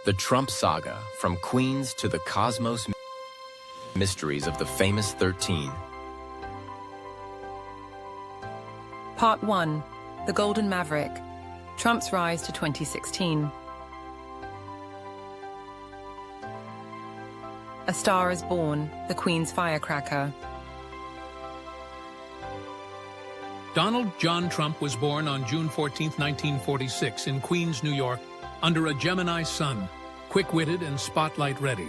The Trump saga, from Queens to the cosmos mysteries of the famous 13. Part 1. The Golden Maverick. Trump's rise to 2016. A Star is Born, the Queen's firecracker. Donald John Trump was born on June 14, 1946, in Queens, New York, under a Gemini sun, quick-witted and spotlight-ready.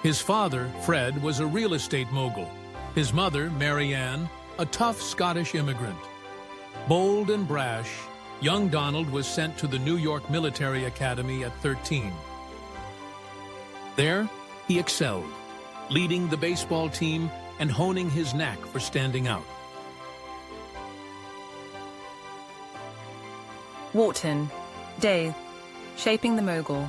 His father, Fred, was a real estate mogul. His mother, Mary Ann, a tough Scottish immigrant. Bold and brash, young Donald was sent to the New York Military Academy at 13. There, he excelled, leading the baseball team and honing his knack for standing out. Wharton. Day. Shaping the Mogul.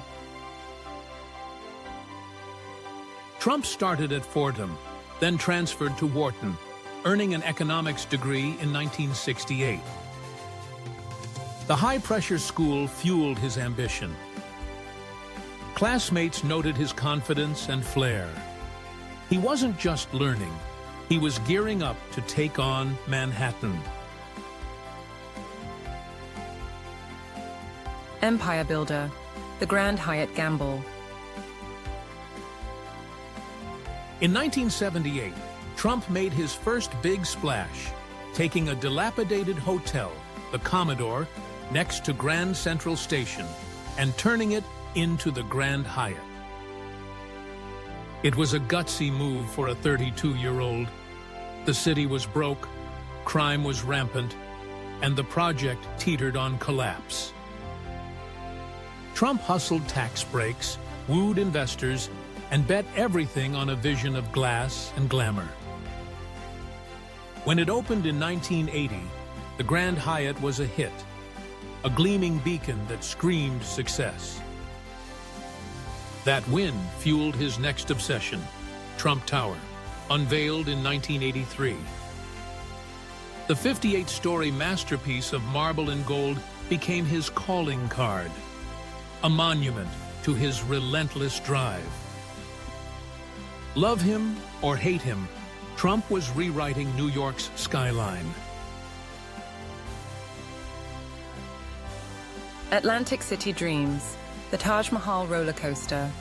Trump started at Fordham, then transferred to Wharton, earning an economics degree in 1968. The high-pressure school fueled his ambition. Classmates noted his confidence and flair. He wasn't just learning, he was gearing up to take on Manhattan. Empire Builder. The Grand Hyatt Gamble. In 1978, Trump made his first big splash, taking a dilapidated hotel, the Commodore, next to Grand Central Station, and turning it into the Grand Hyatt. It was a gutsy move for a 32-year-old. The city was broke, crime was rampant, and the project teetered on collapse. Trump hustled tax breaks, wooed investors, and bet everything on a vision of glass and glamour. When it opened in 1980, the Grand Hyatt was a hit, a gleaming beacon that screamed success. That win fueled his next obsession, Trump Tower, unveiled in 1983. The 58-story masterpiece of marble and gold became his calling card, a monument to his relentless drive. Love him or hate him, Trump was rewriting New York's skyline. Atlantic City Dreams. The Taj Mahal roller coaster.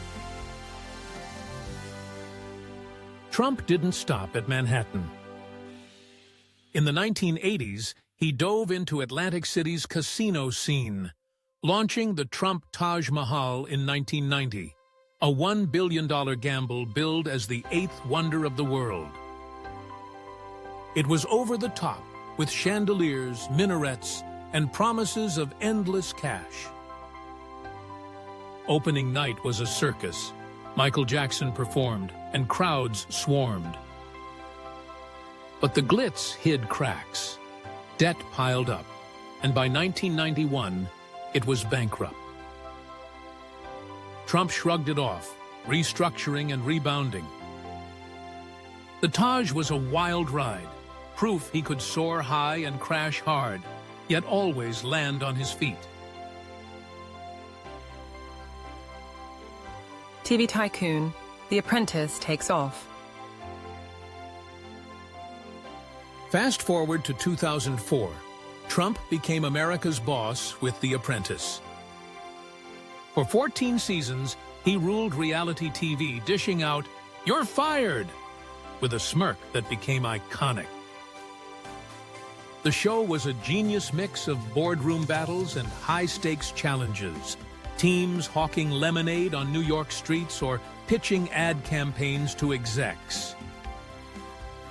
Trump didn't stop at Manhattan. In the 1980s, he dove into Atlantic City's casino scene, launching the Trump Taj Mahal in 1990, a $1 billion gamble billed as the eighth wonder of the world. It was over the top, with chandeliers, minarets, and promises of endless cash. Opening night was a circus. Michael Jackson performed, and crowds swarmed. But the glitz hid cracks. Debt piled up, and by 1991, it was bankrupt. Trump shrugged it off, restructuring and rebounding. The Taj was a wild ride, proof he could soar high and crash hard, yet always land on his feet. TV tycoon. The Apprentice takes off. Fast forward to 2004. Trump became America's boss with The Apprentice. For 14 seasons, he ruled reality TV, dishing out, "You're fired!" with a smirk that became iconic. The show was a genius mix of boardroom battles and high-stakes challenges, teams hawking lemonade on New York streets or pitching ad campaigns to execs.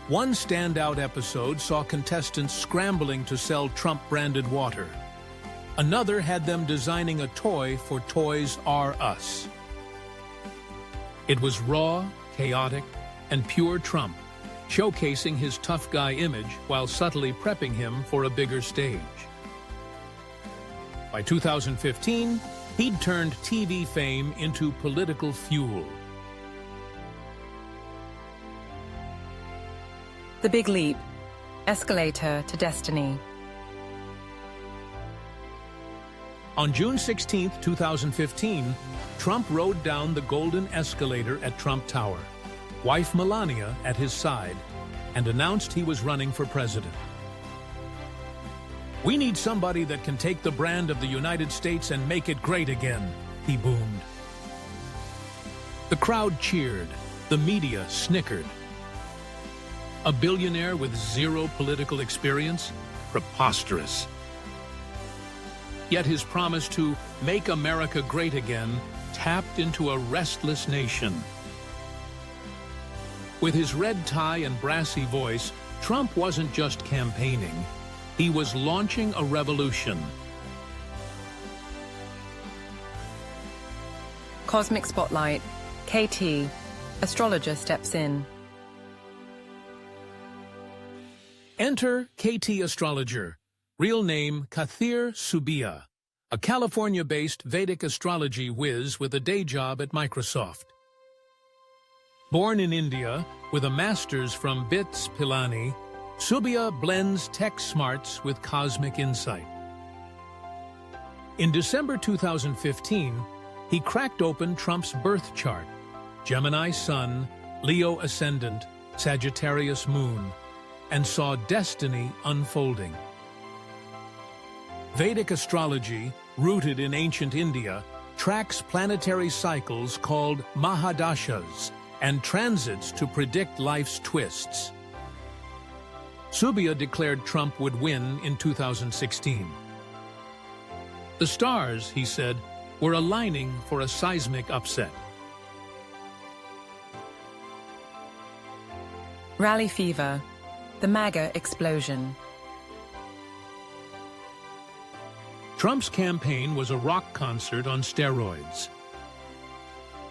One standout episode saw contestants scrambling to sell Trump-branded water. Another had them designing a toy for Toys R Us. It was raw, chaotic, and pure Trump, showcasing his tough guy image while subtly prepping him for a bigger stage. By 2015, he'd turned TV fame into political fuel. The Big Leap. Escalator to Destiny. On June 16, 2015, Trump rode down the golden escalator at Trump Tower, wife Melania at his side, and announced he was running for president. "We need somebody that can take the brand of the United States and make it great again," he boomed. The crowd cheered. The media snickered. A billionaire with zero political experience? Preposterous. Yet his promise to make America great again tapped into a restless nation. With his red tie and brassy voice, Trump wasn't just campaigning. He was launching a revolution. Cosmic Spotlight. KT, astrologer, steps in. Enter KT Astrologer, real name KT Subbiah, a California-based Vedic astrology whiz with a day job at Microsoft. Born in India with a master's from BITS Pilani, Subbiah blends tech smarts with cosmic insight. In December 2015, he cracked open Trump's birth chart: Gemini Sun, Leo Ascendant, Sagittarius Moon, and saw destiny unfolding. Vedic astrology, rooted in ancient India, tracks planetary cycles called Mahadashas and transits to predict life's twists. Subbiah declared Trump would win in 2016. The stars, he said, were aligning for a seismic upset. Rally fever. The MAGA explosion. Trump's campaign was a rock concert on steroids.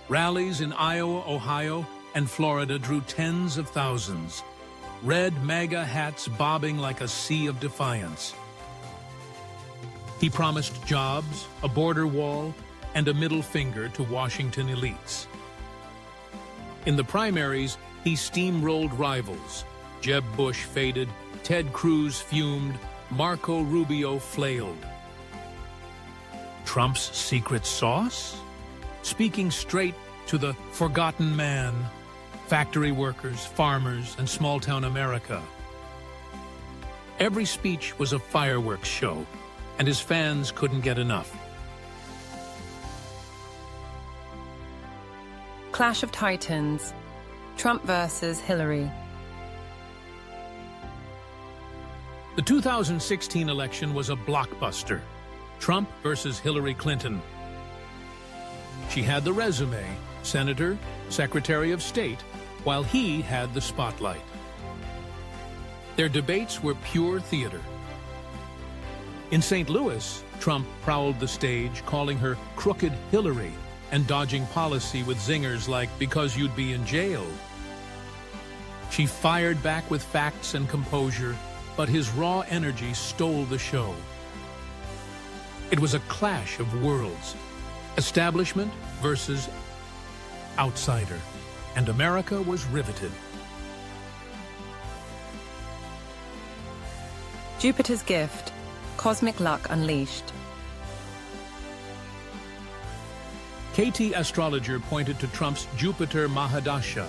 Rallies in Iowa, Ohio, and Florida drew tens of thousands, red MAGA hats bobbing like a sea of defiance. He promised jobs, a border wall, and a middle finger to Washington elites. In the primaries, he steamrolled rivals. Jeb Bush faded, Ted Cruz fumed, Marco Rubio flailed. Trump's secret sauce? Speaking straight to the forgotten man, factory workers, farmers, and small-town America. Every speech was a fireworks show, and his fans couldn't get enough. Clash of Titans. Trump versus Hillary. The 2016 election was a blockbuster. Trump versus Hillary Clinton. She had the resume, senator, secretary of state, while he had the spotlight. Their debates were pure theater. In St. Louis, Trump prowled the stage, calling her Crooked Hillary and dodging policy with zingers like, "because you'd be in jail." She fired back with facts and composure, but his raw energy stole the show. It was a clash of worlds, establishment versus outsider, and America was riveted. Jupiter's gift. Cosmic luck unleashed. KT Astrologer pointed to Trump's Jupiter Mahadasha,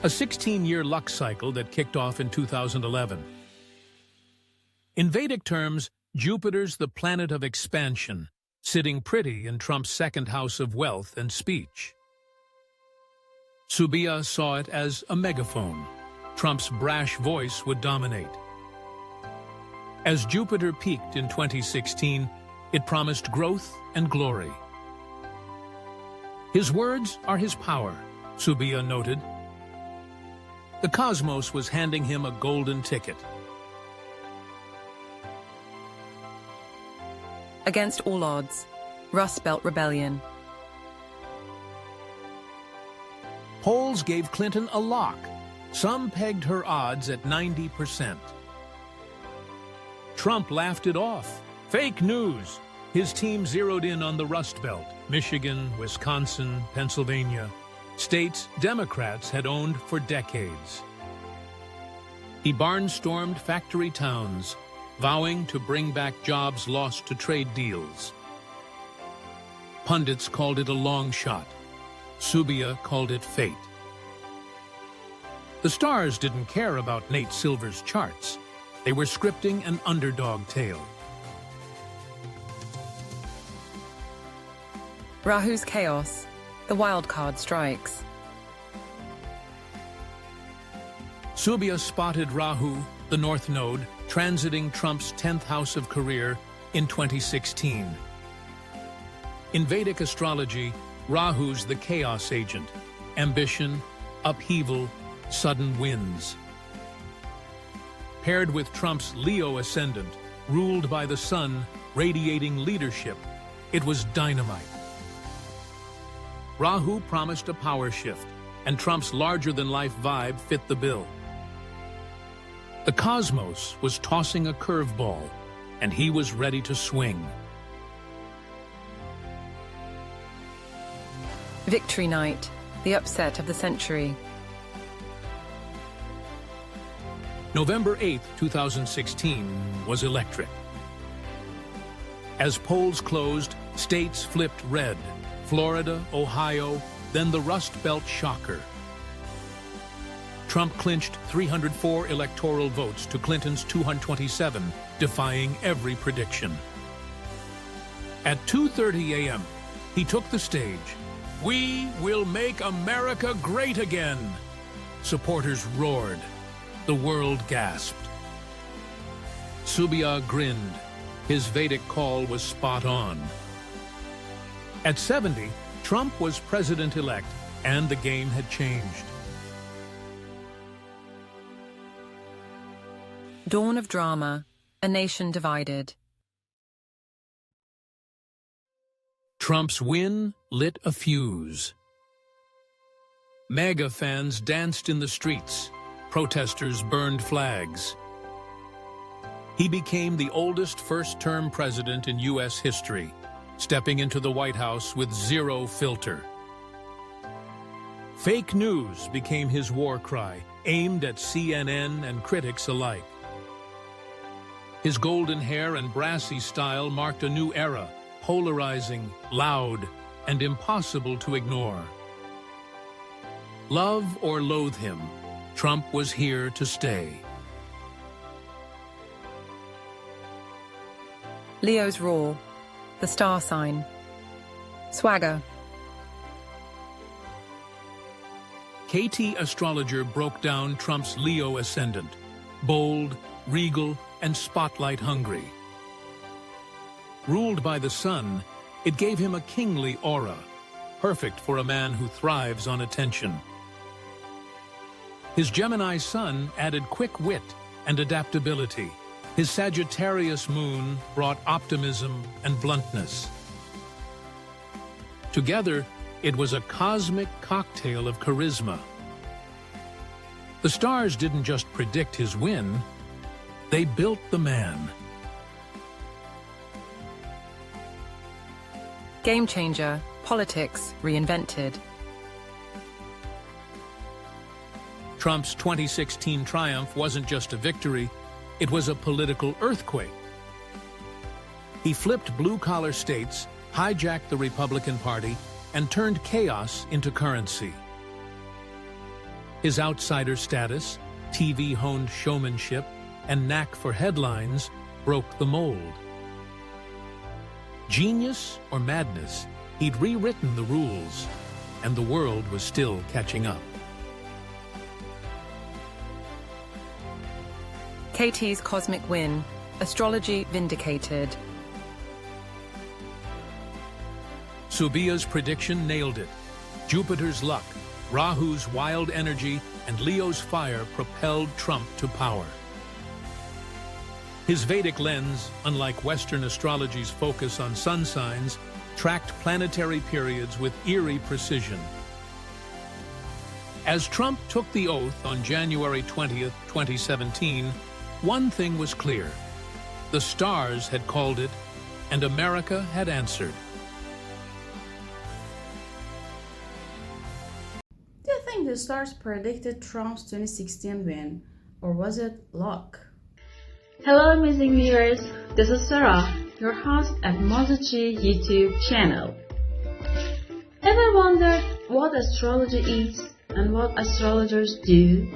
a 16-year luck cycle that kicked off in 2011. In Vedic terms, Jupiter's the planet of expansion, sitting pretty in Trump's second house of wealth and speech. Subbiah saw it as a megaphone. Trump's brash voice would dominate. As Jupiter peaked in 2016, it promised growth and glory. His words are his power, Subbiah noted. The cosmos was handing him a golden ticket. Against all odds. Rust Belt Rebellion. Polls gave Clinton a lock. Some pegged her odds at 90%. Trump laughed it off. Fake news. His team zeroed in on the Rust Belt, Michigan, Wisconsin, Pennsylvania, states Democrats had owned for decades. He barnstormed factory towns, vowing to bring back jobs lost to trade deals. Pundits called it a long shot. Subbiah called it fate. The stars didn't care about Nate Silver's charts. They were scripting an underdog tale. Rahu's chaos. The wild card strikes. Subbiah spotted Rahu, the North Node, transiting Trump's 10th house of career in 2016. In Vedic astrology, Rahu's the chaos agent, ambition, upheaval, sudden winds. Paired with Trump's Leo ascendant, ruled by the sun, radiating leadership, it was dynamite. Rahu promised a power shift, and Trump's larger-than-life vibe fit the bill. The cosmos was tossing a curveball, and he was ready to swing. Victory night. The upset of the century. November 8, 2016 was electric. As polls closed, states flipped red. Florida, Ohio, then the Rust Belt shocker. Trump clinched 304 electoral votes to Clinton's 227, defying every prediction. At 2:30 a.m., he took the stage. "We will make America great again!" Supporters roared. The world gasped. Subbiah grinned. His Vedic call was spot on. At 70, Trump was president-elect, and the game had changed. Dawn of drama. A nation divided. Trump's win lit a fuse. MAGA fans danced in the streets. Protesters burned flags. He became the oldest first-term president in U.S. history, stepping into the White House with zero filter. Fake news became his war cry, aimed at CNN and critics alike. His golden hair and brassy style marked a new era, polarizing, loud, and impossible to ignore. Love or loathe him, Trump was here to stay. Leo's roar. The star sign. Swagger. KT Astrologer broke down Trump's Leo ascendant, bold, regal, and spotlight-hungry. Ruled by the sun, it gave him a kingly aura, perfect for a man who thrives on attention. His Gemini sun added quick wit and adaptability. His Sagittarius moon brought optimism and bluntness. Together, it was a cosmic cocktail of charisma. The stars didn't just predict his win, they built the man. Game changer. Politics reinvented. Trump's 2016 triumph wasn't just a victory, it was a political earthquake. He flipped blue-collar states, hijacked the Republican Party, and turned chaos into currency. His outsider status, TV-honed showmanship, and knack for headlines broke the mold. Genius or madness, he'd rewritten the rules, and the world was still catching up. KT's cosmic win. Astrology vindicated. Subbiah's prediction nailed it. Jupiter's luck, Rahu's wild energy, and Leo's fire propelled Trump to power. His Vedic lens, unlike Western astrology's focus on sun signs, tracked planetary periods with eerie precision. As Trump took the oath on January 20th, 2017, one thing was clear. The stars had called it, and America had answered. Do you think the stars predicted Trump's 2016 win, or was it luck? Hello amazing viewers, this is Sarah, your host at MAZOOCHI YouTube channel. Ever wondered what astrology is and what astrologers do?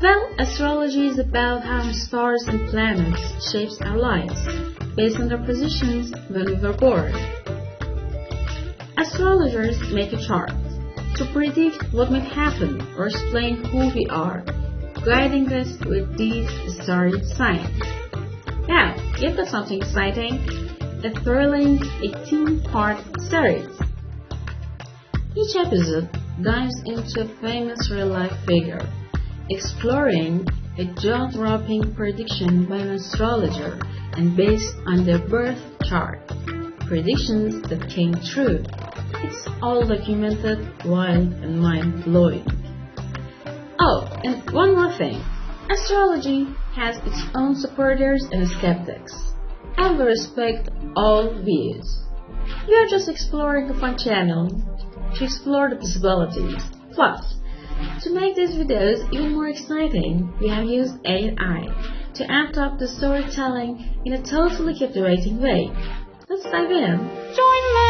Well, astrology is about how stars and planets shapes our lives based on their positions when we were born. Astrologers make a chart to predict what might happen or explain who we are, guiding us with these starry signs. Now, you've got something exciting, a thrilling 18-part series. Each episode dives into a famous real-life figure, exploring a jaw-dropping prediction by an astrologer and based on their birth chart. Predictions that came true. It's all documented, wild, and mind-blowing. Oh, and one more thing. Astrology has its own supporters and skeptics, and we respect all views. We are just exploring a fun channel to explore the possibilities. Plus, to make these videos even more exciting, we have used AI to amp up the storytelling in a totally captivating way. Let's dive in. Join me!